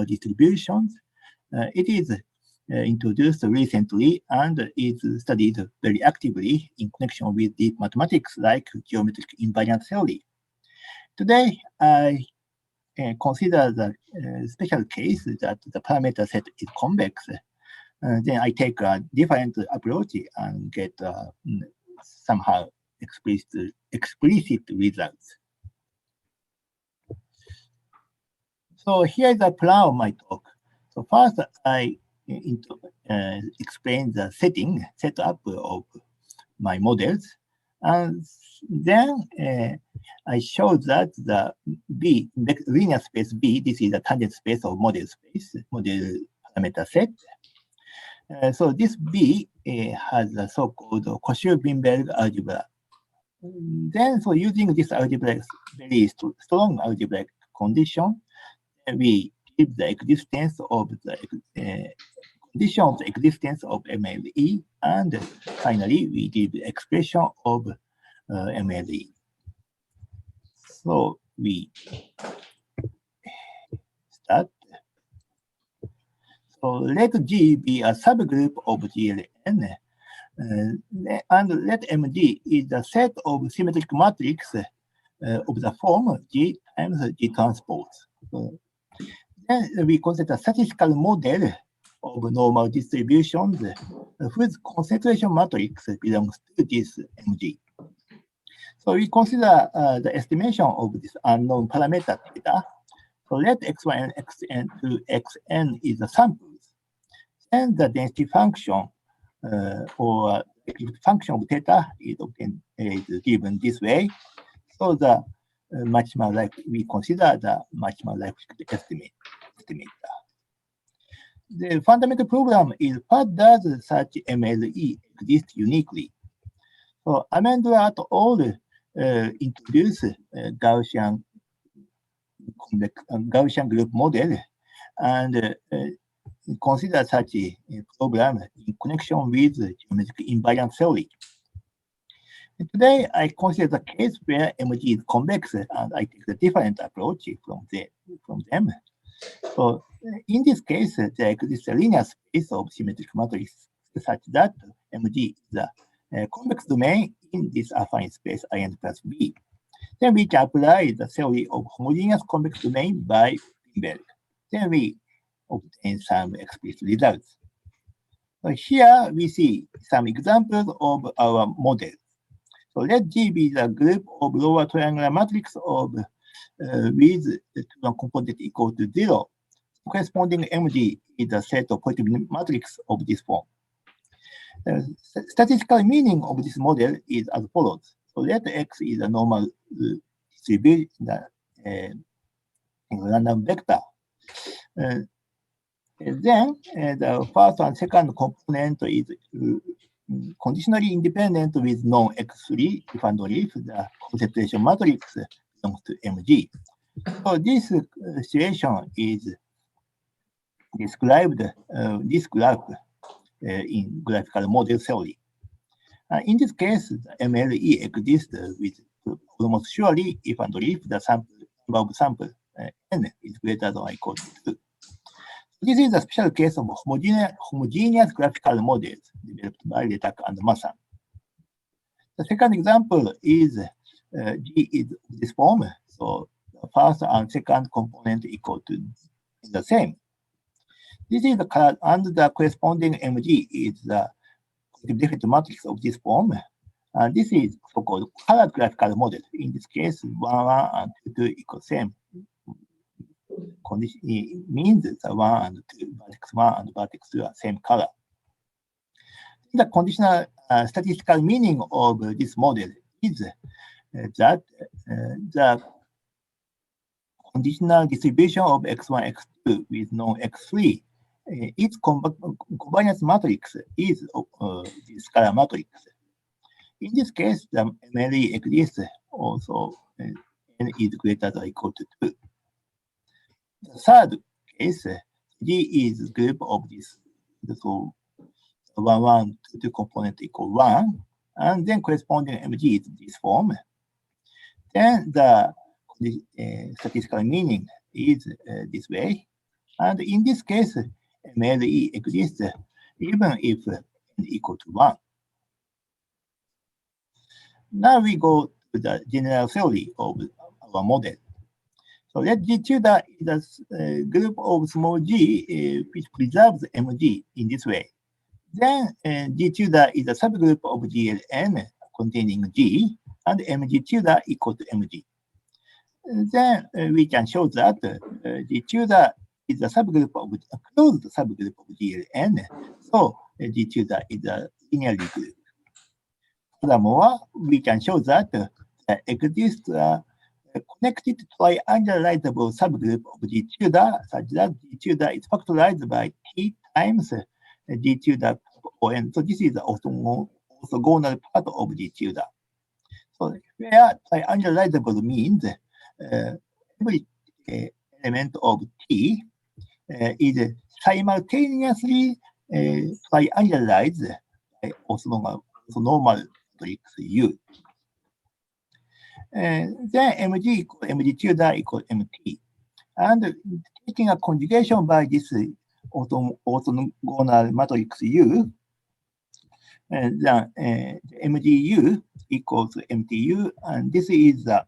distributions. It is introduced recently and is studied very actively in connection with deep mathematics like geometric invariant theory. Today, I consider the special case that the parameter set is convex. Then I take a different approach and get somehow explicit results. So here is the plan of my talk. So first, I explain the setup of my models, and then I show that the B linear space B, this is a tangent space of model space, model parameter set. So this B has a so-called Cauchy-Vinberg algebra. Then, so using this algebraic, very strong algebraic condition, we give the existence of the condition of the existence of MLE, and finally we give the expression of MLE. So we start. So let G be a subgroup of GLN, and let MG is the set of symmetric matrix of the form G times G transpose. So then we consider a statistical model of normal distributions whose concentration matrix belongs to this MG. So we consider the estimation of this unknown parameter theta. So let x1 and xn to xn is the samples, and the density function or function of theta is given this way. So the maximal likely, we consider the maximal likelihood estimator. The fundamental problem is what does such MLE exist uniquely? So Amendler et al. Introduce Gaussian group model and consider such a problem in connection with geometric invariant theory. And today, I consider the case where MG is convex, and I take a different approach from them. So in this case, there exists a linear space of symmetric matrices such that MG is a convex domain in this affine space In plus B. Then we can apply the theory of homogeneous convex domain by Vinberg. Then we obtain some explicit results. So here we see some examples of our model. So let G be the group of lower triangular matrix of with one component equal to 0. Corresponding MG is the set of positive matrix of this form. The statistical meaning of this model is as follows. So let X is a normal distribution, random vector. Then the first and second component is conditionally independent with non-X3 if and if the concentration matrix belongs to MG. So this situation is described this graph in graphical model theory. In this case, the MLE exists with almost surely if and if the sample n is greater than or equal to 2. This is a special case of homogeneous graphical models developed by Letak and Massan. The second example is G is this form, so the first and second component equal to the same. This is the color, and the corresponding MG is the definite matrix of this form. And this is so-called colored graphical model. In this case, 1, 1, and 2, 2 equal same. Condition means that 1 and 2, vertex 1 and vertex 2 are same color. The conditional statistical meaning of this model is that the conditional distribution of x1, x2 with non-x3, its covariance matrix is the scalar matrix. In this case, the MLE exists also n is greater than or equal to 2. The third case, G is group of this, so 1, 1, 2, 2 component equal 1, and then corresponding MG is this form. Then the statistical meaning is this way. And in this case, MLE exists even if n equal to 1. Now we go to the general theory of our model. So let G tutor is a group of small g which preserves mg in this way. Then G tutor is a subgroup of GLN containing G, and mg tutor equal to mg. Then we can show that G tutor is a subgroup of a closed subgroup of GLN. So G tutor is a linearly group. Furthermore, we can show that there exists a connected triangularizable subgroup of G tutor such that G tutor is factorized by T times G tutor ON. So this is the orthogonal part of G tutor. So where triangularizable means every element of T is simultaneously triangularized by orthonormal matrix U. Then mg equal mg tutor equal mt. And taking a conjugation by this orthogonal matrix U, then mgu equals mtu, and this is the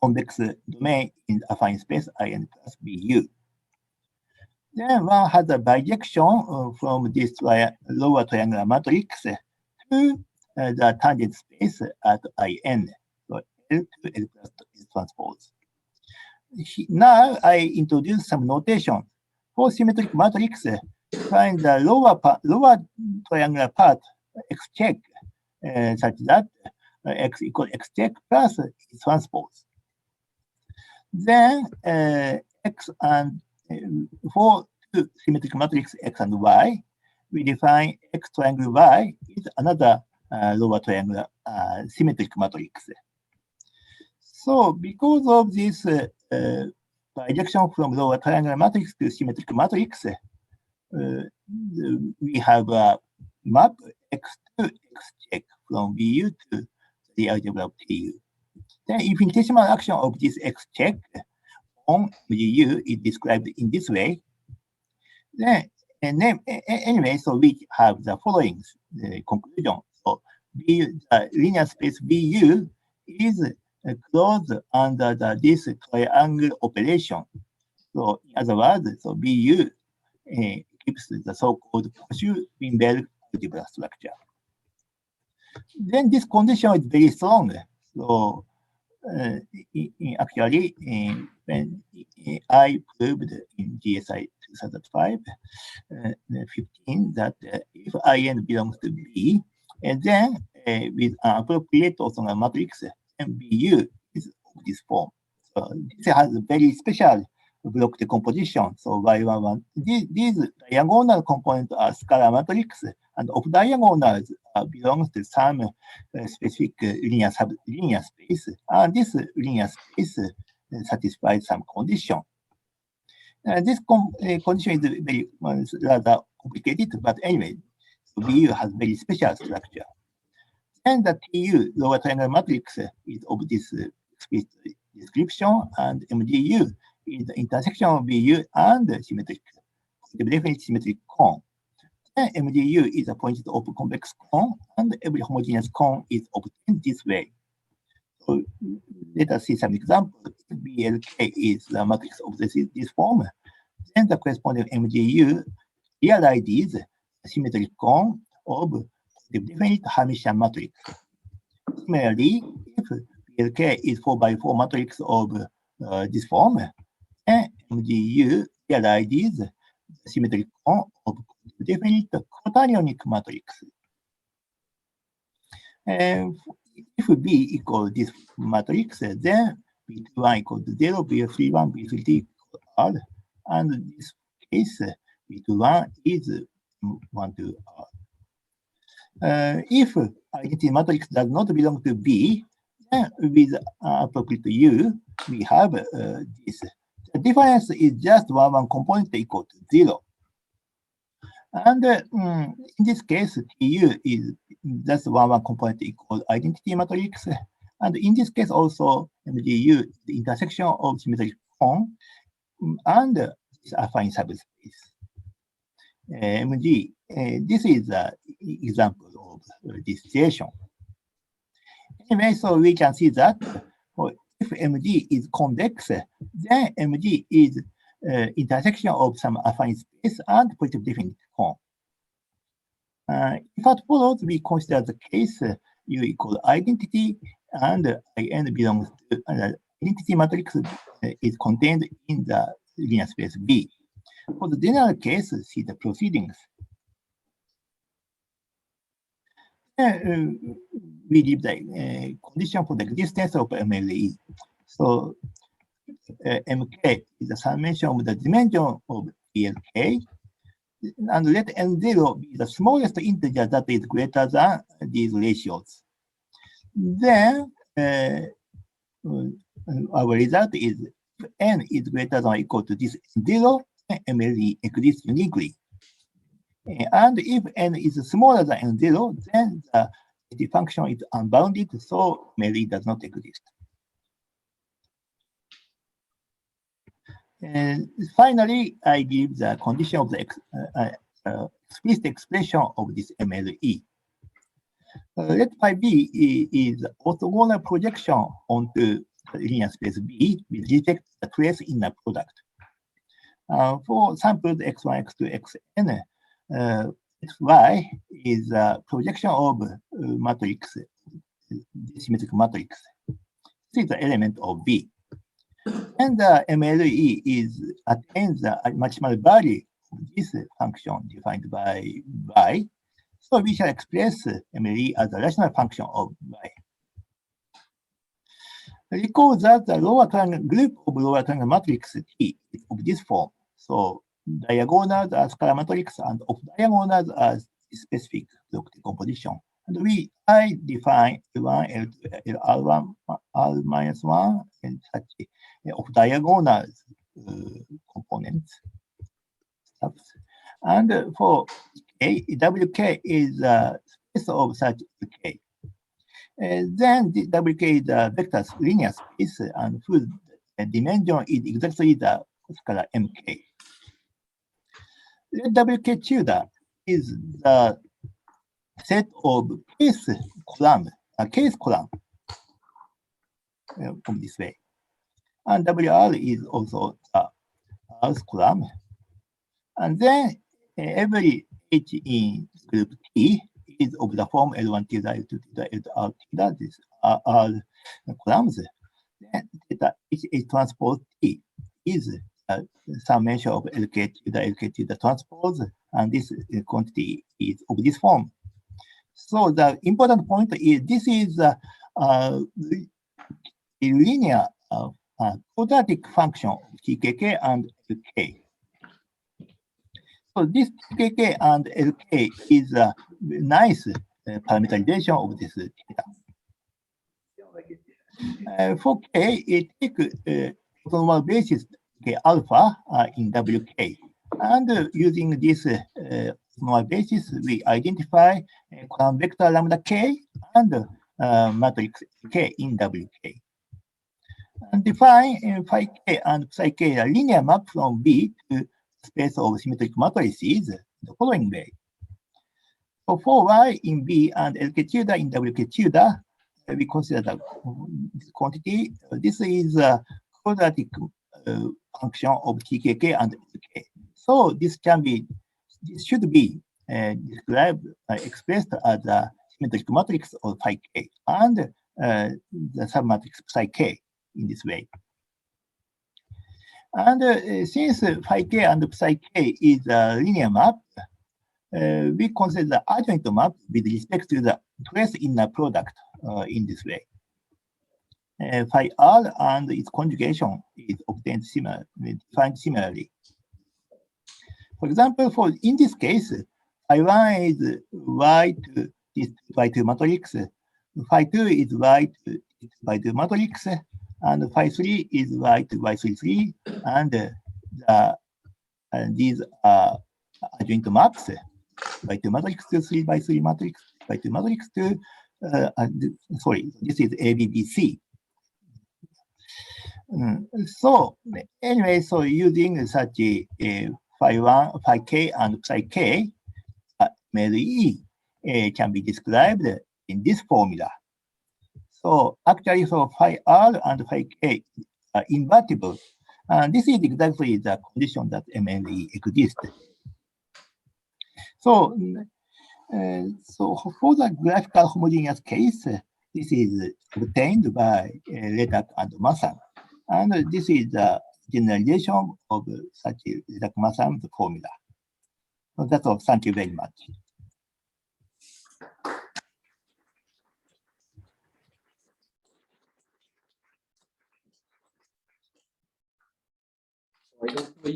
convex domain in the affine space In plus Bu. Then one has a bijection from this lower triangular matrix to the tangent space at In. So L to L plus is transpose. Now I introduce some notation. For symmetric matrix, find the lower triangular part x check such that x equals x check plus is transpose. Then x and for two symmetric matrix x and y, we define x triangle y is another lower triangular symmetric matrix. So because of this projection from lower triangular matrix to symmetric matrix, we have a map x to x check from Bu to the algebra of Tu. Then infinitesimal action of this x check on Mgu is described in this way. Then anyway, so we have the following conclusion. So the linear space Bu is closed under this triangle operation. So in other words, so Bu keeps the so-called Vinberg algebra structure. Then this condition is very strong. So actually, when I proved in GSI 2005, 15 that if In belongs to B, and then with an appropriate orthogonal matrix, and Bu is of this form. So this has a very special block decomposition. So Y11, these diagonal components are scalar matrix, and of diagonals belongs to some specific linear space. And this linear space satisfies some condition. This condition is very rather complicated, but anyway, so Bu has very special structure. And the Tu lower triangle matrix is of this explicit description, and MGU is the intersection of Bu and symmetric, definitely symmetric cone. And MGU is a point of convex cone, and every homogeneous cone is obtained this way. So let us see some examples. BLK is the matrix of this form. Then the corresponding MGU realizes a symmetric cone of the definite Hermitian matrix. Similarly, if BLK is 4x4 matrix of this form, and MGU realizes the symmetric cone of the definite quaternionic matrix. And if B equals this matrix, then B21 equals 0, B31, B32 equals R, and in this case, B21 is 1 to R. If identity matrix does not belong to B, then with appropriate U, we have this. The difference is just one component equal to 0. And in this case, Tu is just one component equal identity matrix. And in this case also, MGU is the intersection of symmetric cone. And affine subspace. MG, this is an example of this situation. Anyway, so we can see that if MG is convex, then MG is intersection of some affine space and positive definite cone. If that follows, we consider the case U equals identity and IN belongs to identity matrix is contained in the linear space B. For the general case, see the proceedings. We give the condition for the existence of MLE. So MK is the summation of the dimension of ELK, and let N0 be the smallest integer that is greater than these ratios. Then our result is if N is greater than or equal to this N0, MLE exists uniquely. And if N is smaller than N0, then the function is unbounded, so MLE does not exist. And finally, I give the condition of the explicit expression of this MLE. Let phi B is orthogonal projection onto the linear space B with respect to the trace inner product. For samples x1, x2, xn, xy is a projection of matrix, symmetric matrix. This is the element of B. And the MLE attains the maximal value of this function defined by y. So we shall express MLE as a rational function of y. Recall that the lower triangle group of lower triangle matrix T is of this form. So diagonals are scalar matrix and off diagonals are specific block decomposition. And I define L1, L2, L1, R-1, and such of diagonals components. And for K, WK is a space of such K. Then the WK is a vector linear space and whose dimension is exactly the scalar MK. WK Tudor is the set of case column from this way. And WR is also a R's column. And then every H in group T is of the form L1 theta, L2 theta, L2 theta, these are columns. Then theta H transpose T is a summation of LK theta, LK theta transpose, and this quantity is of this form. So the important point is this is a linear quadratic function of TKK and LK. So this TKK and LK is a nice parameterization of this theta. For K, it takes orthonormal basis K alpha in WK. And using this orthonormal basis, we identify column vector lambda K and matrix K in WK. And define phi K and psi K a linear map from B to space of symmetric matrices the following way. So for Y in B and LK Tudor in WK Tudor, we consider the quantity. This is a quadratic function of TKK and LK. So this should be described, expressed as a symmetric matrix of phi K and the submatrix psi K in this way. And since phi K and psi K is a linear map, we consider the adjoint map with respect to the trace inner product in this way. Phi R and its conjugation is obtained defined similarly. For example, in this case, phi 1 is Y to this phi 2 matrix, phi 2 is Y to this phi 2 matrix, and phi 3 is Y to Y33, and these are adjoint maps, phi 2 matrix to 3 by 3 matrix, phi 2 matrix to, sorry, this is ABBC. So anyway, so using such phi 1, phi k, and psi k, MLE can be described in this formula. So actually, so phi r and phi k are invertible. And this is exactly the condition that MLE exists. So, so for the graphical homogeneous case, this is obtained by Letak and Masan. And this is the generalization of such Letak-Masan's formula. So that's all. Thank you very much. I don't know